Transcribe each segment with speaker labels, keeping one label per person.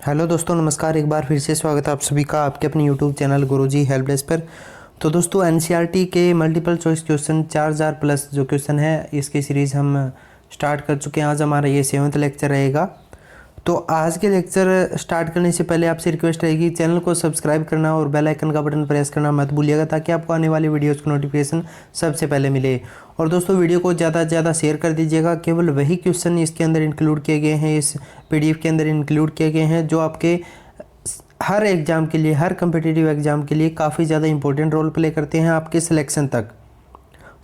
Speaker 1: Hello दोस्तों, नमस्कार। एक बार फिर से स्वागत है आप सभी का आपके अपने यूट्यूब चैनल गुरुजी हेल्प डेस्क पर। तो दोस्तों, एनसीईआरटी के मल्टीपल चॉइस क्वेश्चन 4000 प्लस जो क्वेश्चन है इसकी सीरीज़ हम स्टार्ट कर चुके हैं। आज हमारा ये 7वां लेक्चर रहेगा। तो आज के लेक्चर स्टार्ट करने से पहले आपसे रिक्वेस्ट रहेगी चैनल को सब्सक्राइब करना और बेल आइकन का बटन प्रेस करना मत भूलिएगा, ताकि आपको आने वाली वीडियोज़ की नोटिफिकेशन सबसे पहले मिले। और दोस्तों, वीडियो को ज़्यादा से ज़्यादा शेयर कर दीजिएगा। केवल वही क्वेश्चन इसके अंदर इंक्लूड किए गए हैं, इस पीडीएफ के अंदर इंक्लूड किए गए हैं, जो आपके हर एग्ज़ाम के लिए, हर कम्पिटिटिव एग्ज़ाम के लिए काफ़ी ज़्यादा इंपॉर्टेंट रोल प्ले करते हैं आपके सिलेक्शन तक।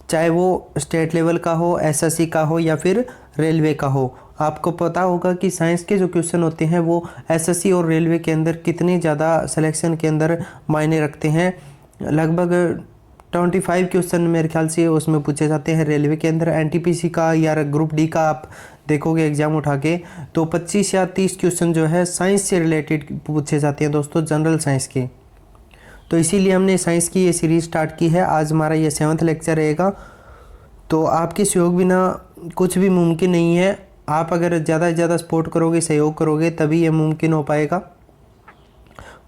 Speaker 1: चाहे वो स्टेट लेवल का हो, एसएससी का हो या फिर रेलवे का हो। आपको पता होगा कि साइंस के जो क्वेश्चन होते हैं वो एसएससी और रेलवे के अंदर कितने ज़्यादा सिलेक्शन के अंदर मायने रखते हैं। लगभग 25 क्वेश्चन मेरे ख्याल से उसमें पूछे जाते हैं रेलवे के अंदर। एनटीपीसी का या ग्रुप डी का आप देखोगे एग्जाम उठा के तो 25 या 30 क्वेश्चन जो है साइंस से रिलेटेड पूछे जाते हैं दोस्तों, जनरल साइंस के। तो इसीलिए हमने साइंस की ये सीरीज़ स्टार्ट की है। आज हमारा ये 7वां लेक्चर रहेगा। तो आपके सहयोग बिना कुछ भी मुमकिन नहीं है। आप अगर ज़्यादा से ज़्यादा सपोर्ट करोगे, सहयोग करोगे, तभी ये मुमकिन हो पाएगा।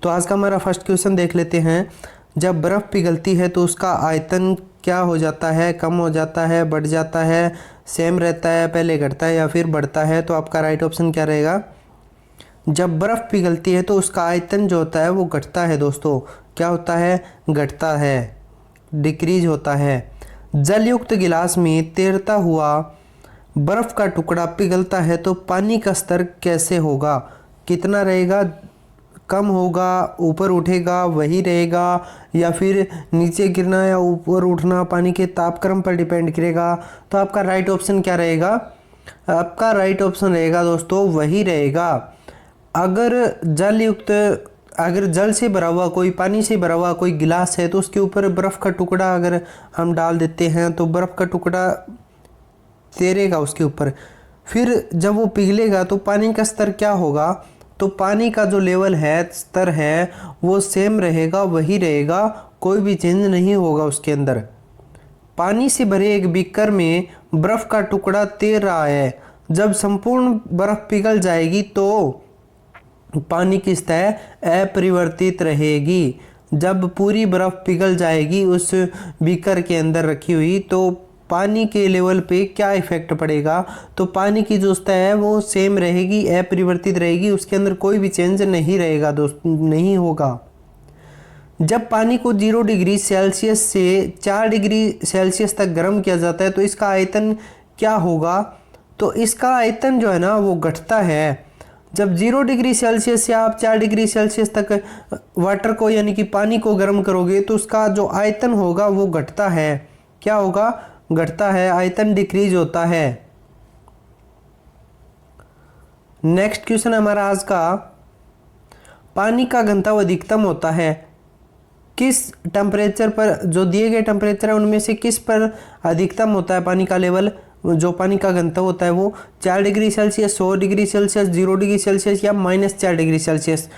Speaker 1: तो आज का हमारा फर्स्ट क्वेश्चन देख लेते हैं। जब बर्फ़ पिघलती है तो उसका आयतन क्या हो जाता है? कम हो जाता है, बढ़ जाता है, सेम रहता है, पहले घटता है या फिर बढ़ता है? तो आपका राइट ऑप्शन क्या रहेगा? जब बर्फ़ पिघलती है तो उसका आयतन जो होता है वो घटता है दोस्तों। क्या होता है? घटता है, डिक्रीज होता है। जलयुक्त गिलास में तैरता हुआ बर्फ़ का टुकड़ा पिघलता है तो पानी का स्तर कैसे होगा? कितना रहेगा? कम होगा, ऊपर उठेगा, वही रहेगा, या फिर नीचे गिरना या ऊपर उठना पानी के तापक्रम पर डिपेंड करेगा? तो आपका राइट ऑप्शन क्या रहेगा? आपका राइट ऑप्शन रहेगा दोस्तों वही रहेगा। अगर जल से भरा हुआ कोई, पानी से भरा हुआ कोई गिलास है तो उसके ऊपर बर्फ़ का टुकड़ा अगर हम डाल देते हैं तो बर्फ़ का टुकड़ा तैरेगा उसके ऊपर। फिर जब वो पिघलेगा तो पानी का स्तर क्या होगा? तो पानी का जो लेवल है, स्तर है, वो सेम रहेगा, वही रहेगा, कोई भी चेंज नहीं होगा उसके अंदर। पानी से भरे एक बीकर में बर्फ़ का टुकड़ा तैर रहा है। जब संपूर्ण बर्फ़ पिघल जाएगी तो पानी की सतह अपरिवर्तित रहेगी। जब पूरी बर्फ़ पिघल जाएगी उस बीकर के अंदर रखी हुई, तो पानी के लेवल पे क्या इफेक्ट पड़ेगा? तो पानी की जो सतह है वो सेम रहेगी, अपरिवर्तित रहेगी, उसके अंदर कोई भी चेंज नहीं रहेगा दोस्त, नहीं होगा। जब पानी को 0 डिग्री सेल्सियस से 4 डिग्री सेल्सियस तक गर्म किया जाता है तो इसका आयतन क्या होगा? तो इसका आयतन जो है ना वो घटता है। जब 0 डिग्री सेल्सियस से आप 4 डिग्री सेल्सियस तक वाटर को यानी कि पानी को गर्म करोगे तो उसका जो आयतन होगा वो घटता है। क्या होगा? घटता है, आयतन डिक्रीज होता है। नेक्स्ट क्वेश्चन हमारा आज का, पानी का घनत्व अधिकतम होता है किस टेम्परेचर पर? जो दिए गए टेम्परेचर है उनमें से किस पर अधिकतम होता है पानी का लेवल? जो पानी का घनत्व होता है वो 4 degree Celsius, 100 degree Celsius, 0 degree Celsius या -4 डिग्री सेल्सियस?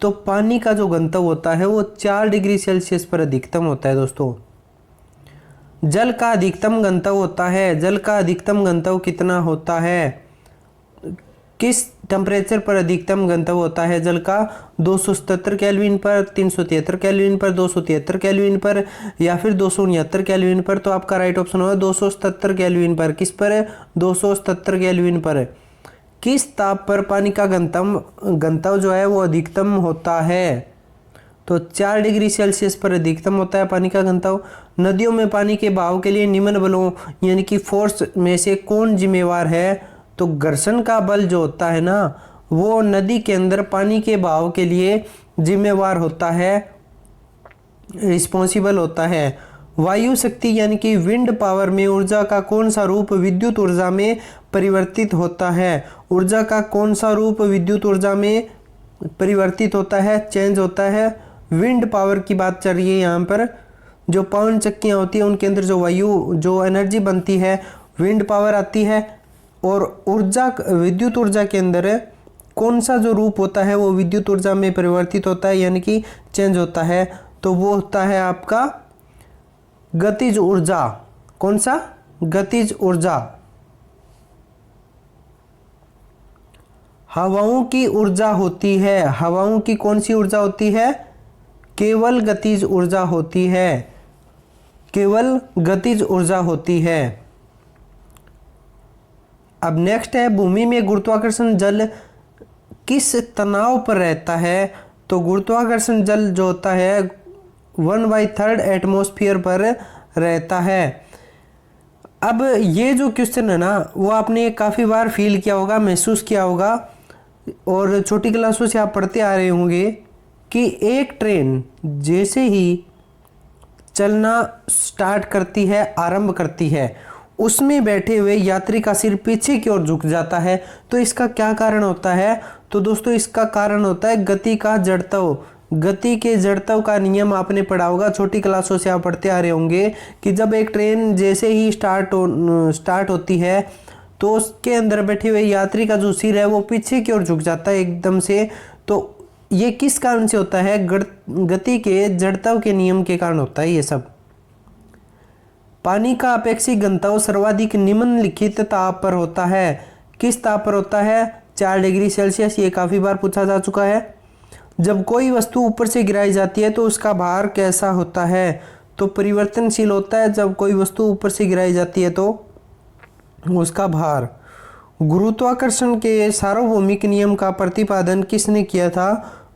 Speaker 1: तो पानी का जो घनत्व होता है वो 4 डिग्री सेल्सियस पर अधिकतम होता है दोस्तों। जल का अधिकतम घनत्व होता है, जल का अधिकतम घनत्व कितना होता है? किस टेम्परेचर पर अधिकतम घनत्व होता है जल का? 277 केल्विन पर, 373 केल्विन पर, 273 केल्विन पर या फिर 269 केल्विन पर? तो आपका राइट ऑप्शन होगा 277 केल्विन पर। किस पर? 277 केल्विन पर। किस ताप पर पानी का घनत्व जो है वो अधिकतम होता है? तो 4 डिग्री सेल्सियस पर अधिकतम होता है पानी का घनत्व। नदियों में पानी के बहाव के लिए निम्न बलों यानी कि फोर्स में से कौन जिम्मेवार है? तो घर्षण का बल जो होता है ना वो नदी के अंदर पानी के बहाव के लिए जिम्मेवार होता है, रिस्पॉन्सिबल होता है। वायु शक्ति यानी कि विंड पावर में ऊर्जा का कौन सा रूप विद्युत ऊर्जा में परिवर्तित होता है? ऊर्जा का कौन सा रूप विद्युत ऊर्जा में परिवर्तित होता है, चेंज होता है? विंड पावर की बात चल रही है यहाँ पर। जो पवन चक्कियाँ होती हैं उनके अंदर जो वायु, जो एनर्जी बनती है, विंड पावर आती है। और ऊर्जा, विद्युत ऊर्जा के अंदर कौन सा जो रूप होता है वो विद्युत ऊर्जा में परिवर्तित होता है यानी कि चेंज होता है? तो वो होता है आपका गतिज ऊर्जा। कौन सा? गतिज ऊर्जा। हवाओं की ऊर्जा होती है। हवाओं की कौन सी ऊर्जा होती है? केवल गतिज ऊर्जा होती है। केवल गतिज ऊर्जा होती है। अब नेक्स्ट है, भूमि में गुरुत्वाकर्षण जल किस तनाव पर रहता है? तो गुरुत्वाकर्षण जल जो होता है 1/3 एटमॉस्फेयर पर रहता है। अब ये जो क्वेश्चन है ना, वो आपने काफ़ी बार फील किया होगा, महसूस किया होगा, और छोटी क्लासों से आप पढ़ते आ रहे होंगे कि एक ट्रेन जैसे ही चलना स्टार्ट करती है, आरंभ करती है, उसमें बैठे हुए यात्री का सिर पीछे की ओर झुक जाता है। तो इसका क्या कारण होता है? तो दोस्तों इसका कारण होता है गति का जड़त्व। गति के जड़त्व का नियम आपने पढ़ा होगा, छोटी क्लासों से आप पढ़ते आ रहे होंगे कि जब एक ट्रेन जैसे ही स्टार्ट होती है तो उसके अंदर बैठे हुए यात्री का जो सिर है वो पीछे की ओर झुक जाता है एकदम से। तो ये किस कारण से होता है? गति के जड़त्व के नियम के कारण होता है ये सब। पानी का अपेक्षित घनत्व सर्वाधिक निम्नलिखित ताप पर होता है। किस ताप पर होता है? 4 डिग्री सेल्सियस। ये काफ़ी बार पूछा जा चुका है। जब कोई वस्तु ऊपर से गिराई जाती है तो उसका भार कैसा होता है? तो परिवर्तनशील होता है। जब कोई वस्तु ऊपर से गिराई जाती है तो उसका भार। गुरुत्वाकर्षण के सार्वभौमिक नियम का प्रतिपादन किसने किया था?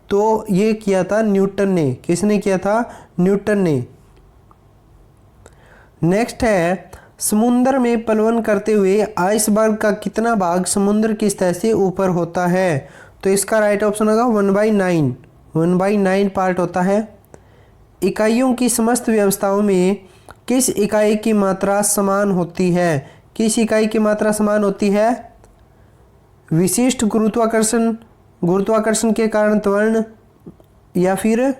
Speaker 1: तो ये किया था न्यूटन ने। किसने किया था? न्यूटन ने। नेक्स्ट है, समुद्र में प्लवन करते हुए आइसबर्ग का कितना भाग समुद्र की सतह से ऊपर होता है? तो इसका राइट ऑप्शन होगा 1/9। 1/9 पार्ट होता है। इकाइयों की समस्त व्यवस्थाओं में किस इकाई की मात्रा समान होती है? किस इकाई की मात्रा समान होती है? विशिष्ट गुरुत्वाकर्षण, गुरुत्वाकर्षण के कारण त्वरण, या फिर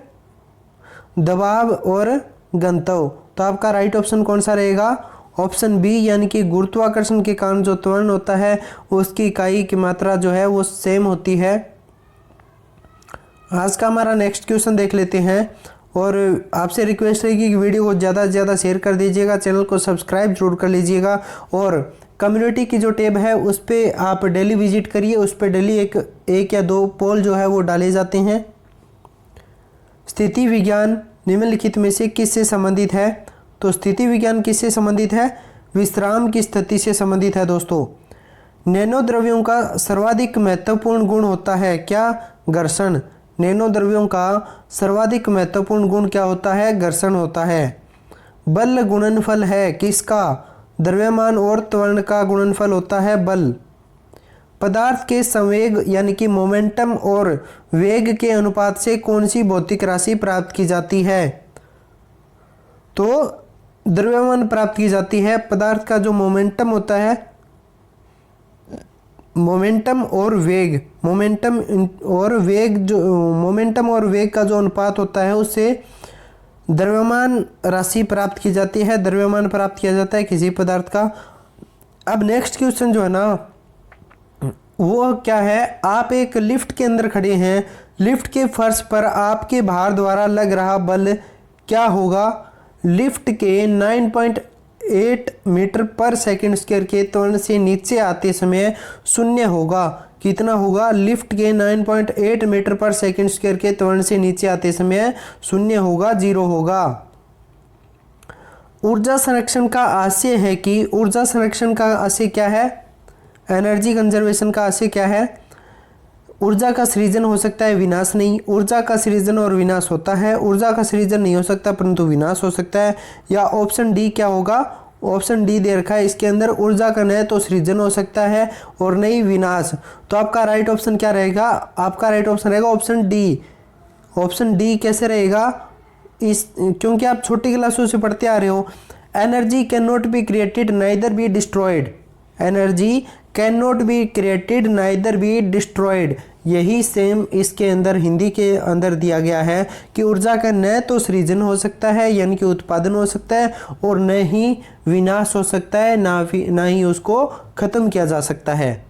Speaker 1: दबाव और घनत्व। तो आपका राइट ऑप्शन कौन सा रहेगा? ऑप्शन बी, यानी कि गुरुत्वाकर्षण के कारण जो त्वरण होता है उसकी इकाई की मात्रा जो है वो सेम होती है। आज का हमारा नेक्स्ट क्वेश्चन देख लेते हैं, और आपसे रिक्वेस्ट रहेगी कि वीडियो को ज़्यादा से ज़्यादा शेयर कर दीजिएगा, चैनल को सब्सक्राइब जरूर कर लीजिएगा, और कम्युनिटी की जो टैब है उस पर आप डेली विजिट करिए। उस पर डेली एक या 2 पोल जो है वो डाले जाते हैं। स्थिति विज्ञान निम्नलिखित में से किससे संबंधित है? तो स्थिति विज्ञान किससे संबंधित है? विश्राम की स्थिति से संबंधित है दोस्तों। नैनो द्रव्यों का सर्वाधिक महत्वपूर्ण गुण होता है क्या? घर्षण। नैनो द्रव्यों का सर्वाधिक महत्वपूर्ण गुण क्या होता है? घर्षण होता है। बल गुणनफल है किसका? द्रव्यमान और त्वरण का गुणनफल होता है बल। पदार्थ के संवेग यानी कि मोमेंटम और वेग के अनुपात से कौन सी भौतिक राशि प्राप्त की जाती है? तो द्रव्यमान प्राप्त की जाती है। पदार्थ का जो मोमेंटम होता है, मोमेंटम और वेग, मोमेंटम और वेग का जो अनुपात होता है उससे द्रव्यमान राशि प्राप्त की जाती है, द्रव्यमान प्राप्त किया जाता है किसी पदार्थ का। अब नेक्स्ट क्वेश्चन जो है ना वो क्या है? आप एक लिफ्ट के अंदर खड़े हैं, लिफ्ट के फर्श पर आपके भार द्वारा लग रहा बल क्या होगा? लिफ्ट के 9.8 मीटर पर सेकंड स्क्वायर के त्वरण से नीचे आते समय शून्य होगा। कितना होगा? लिफ्ट के 9.8 मीटर पर सेकंड स्क्वायर के त्वरण से नीचे आते समय शून्य होगा, 0 होगा। ऊर्जा संरक्षण का आशय है कि ऊर्जा संरक्षण का आशय क्या है? एनर्जी कंजर्वेशन का आशय क्या है? ऊर्जा का सृजन हो सकता है, विनाश नहीं। ऊर्जा का सृजन और विनाश होता है। ऊर्जा का सृजन नहीं हो सकता परंतु विनाश हो सकता है। या ऑप्शन डी क्या होगा? ऑप्शन डी दे रखा है इसके अंदर, ऊर्जा का न तो सृजन हो सकता है और नहीं विनाश। तो आपका राइट ऑप्शन क्या रहेगा? आपका राइट ऑप्शन रहेगा ऑप्शन डी। ऑप्शन डी कैसे रहेगा? क्योंकि आप छोटी क्लासों से पढ़ते आ रहे हो, energy can not be created neither be destroyed. Energy can not be created neither be destroyed. यही सेम इसके अंदर हिंदी के अंदर दिया गया है कि ऊर्जा का न तो सृजन हो सकता है यानी कि उत्पादन हो सकता है, और न ही विनाश हो सकता है, ना ही उसको खत्म किया जा सकता है।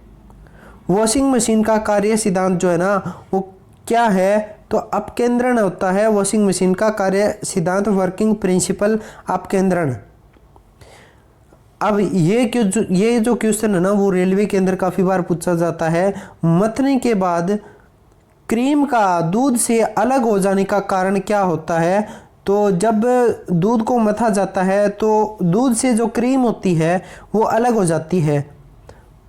Speaker 1: वॉशिंग मशीन का कार्य सिद्धांत जो है ना वो क्या है? तो अपकेंद्रण होता है वॉशिंग मशीन का कार्य सिद्धांत, वर्किंग प्रिंसिपल अपकेंद्रण। अब ये जो क्वेश्चन है ना वो रेलवे के अंदर काफ़ी बार पूछा जाता है। मथने के बाद क्रीम का दूध से अलग हो जाने का कारण क्या होता है? तो जब दूध को मथा जाता है तो दूध से जो क्रीम होती है वो अलग हो जाती है।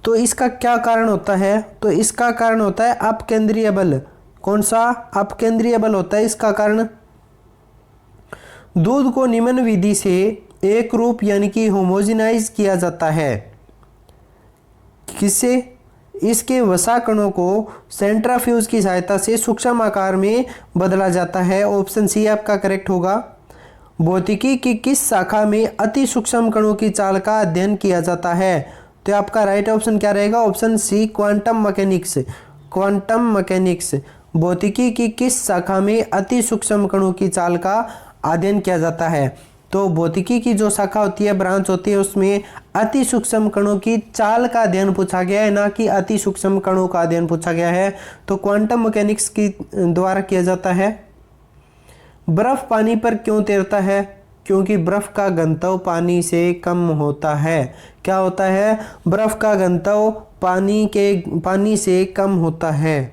Speaker 1: तो इसका क्या कारण होता है? तो इसका कारण होता है अपकेंद्रीय बल। कौन सा? अपकेंद्रीय बल होता है इसका कारण। दूध को निम्न विधि से एक रूप यानी कि होमोजेनाइज किया जाता है। किससे? इसके वसा कणों को सेंट्रीफ्यूज की सहायता से सूक्ष्म आकार में बदला जाता है। ऑप्शन सी आपका करेक्ट होगा। भौतिकी की किस शाखा में अति सूक्ष्म कणों की चाल का अध्ययन किया जाता है? तो आपका राइट ऑप्शन क्या रहेगा? Option C quantum mechanics. Quantum mechanics. भौतिकी की किस शाखा में अति सूक्ष्म कणों की चाल का अध्ययन किया जाता है? तो भौतिकी की जो शाखा होती है, ब्रांच होती है, उसमें अति सूक्ष्म कणों की चाल का अध्ययन पूछा गया है, ना कि अति सूक्ष्म कणों का अध्ययन पूछा गया है। तो क्वांटम मैकेनिक्स की द्वारा किया जाता है। बर्फ पानी पर क्यों तैरता है? क्योंकि बर्फ का घनत्व पानी से कम होता है। क्या होता है? बर्फ का घनत्व पानी से कम होता है।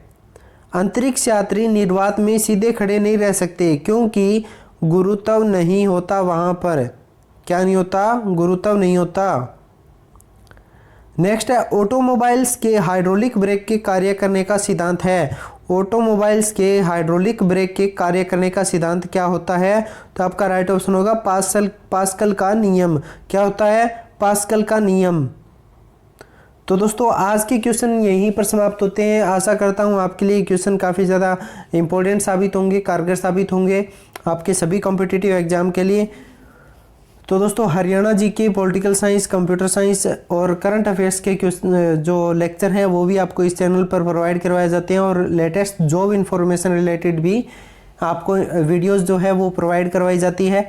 Speaker 1: अंतरिक्ष यात्री निर्वात में सीधे खड़े नहीं रह सकते क्योंकि गुरुत्व नहीं होता वहां पर। क्या नहीं होता? गुरुत्व नहीं होता। नेक्स्ट है ऑटोमोबाइल्स के हाइड्रोलिक ब्रेक के कार्य करने का सिद्धांत है। ऑटोमोबाइल्स के हाइड्रोलिक ब्रेक के कार्य करने का सिद्धांत क्या होता है? तो आपका राइट ऑप्शन होगा पास्कल का नियम। क्या होता है? पास्कल का नियम। तो दोस्तों आज के क्वेश्चन यहीं पर समाप्त होते हैं। आशा करता हूँ आपके लिए क्वेश्चन काफ़ी ज़्यादा इंपॉर्टेंट साबित होंगे, कारगर साबित होंगे आपके सभी कॉम्पिटिटिव एग्जाम के लिए। तो दोस्तों Haryana GK, political science, computer science और करंट अफेयर्स के जो लेक्चर हैं वो भी आपको इस चैनल पर प्रोवाइड करवाए जाते हैं और लेटेस्ट जॉब इन्फॉर्मेशन रिलेटेड भी आपको वीडियोस जो है वो प्रोवाइड करवाई जाती है।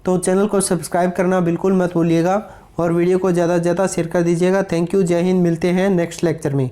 Speaker 1: तो चैनल को सब्सक्राइब करना बिल्कुल मत भूलिएगा और वीडियो को ज़्यादा से ज़्यादा शेयर कर दीजिएगा। थैंक यू, जय हिंद। मिलते हैं नेक्स्ट लेक्चर में।